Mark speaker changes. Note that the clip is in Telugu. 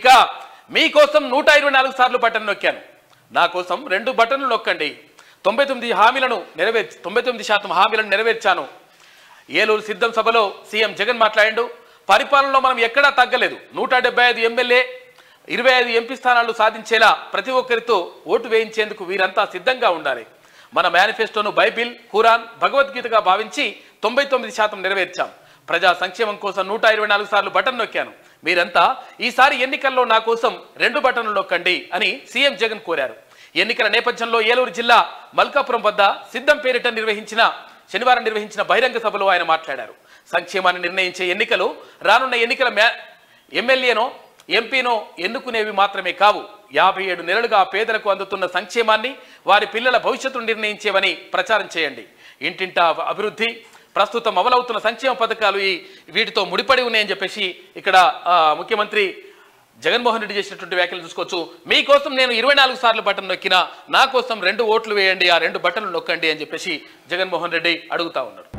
Speaker 1: ఇక మీకోసం 124 సార్లు బటన్ నొక్కాను, నా కోసం 2 బటన్లు నొక్కండి. 99 హామీలను నెరవేర్చాను. ఏలూరు సిద్ధం సభలో సీఎం జగన్ మాట్లాడాడు. పరిపాలనలో మనం ఎక్కడా తగ్గలేదు. 175 ఎమ్మెల్యే 25 ఎంపీ స్థానాలు సాధించేలా ప్రతి ఒక్కరితో ఓటు వేయించేందుకు వీరంతా సిద్ధంగా ఉండాలి. మన మేనిఫెస్టోను బైబిల్, ఖురాన్, భగవద్గీతగా భావించి 99% నెరవేర్చాం. ప్రజా సంక్షేమం కోసం 124 సార్లు బటన్ నొక్కాను. మీరంతా ఈసారి ఎన్నికల్లో నా కోసం 2 బటన్లు నొక్కండి అని సీఎం జగన్ కోరారు. ఎన్నికల నేపథ్యంలో ఏలూరు జిల్లా మల్కాపురం వద్ద సిద్ధం పేరిట శనివారం నిర్వహించిన బహిరంగ సభలో ఆయన మాట్లాడారు. సంక్షేమాన్ని నిర్ణయించే ఎన్నికలు రానున్న ఎన్నికల ఎమ్మెల్యేనో ఎంపీనో ఎన్నుకునేవి మాత్రమే కావు. 57 నెలలుగా పేదలకు అందుతున్న సంక్షేమాన్ని, వారి పిల్లల భవిష్యత్తును నిర్ణయించేవని ప్రచారం చేయండి. ఇంటింటా అభివృద్ధి, ప్రస్తుతం అమలవుతున్న సంక్షేమ పథకాలు వీటితో ముడిపడి ఉన్నాయని చెప్పేసి ఇక్కడ ముఖ్యమంత్రి జగన్మోహన్ రెడ్డి చేసినటువంటి వ్యాఖ్యలు చూసుకోవచ్చు. మీకోసం నేను 24 సార్లు బటన్ నొక్కినా, నా కోసం 2 ఓట్లు వేయండి, ఆ 2 బటన్లు నొక్కండి అని చెప్పేసి జగన్మోహన్ రెడ్డి అడుగుతా ఉన్నారు.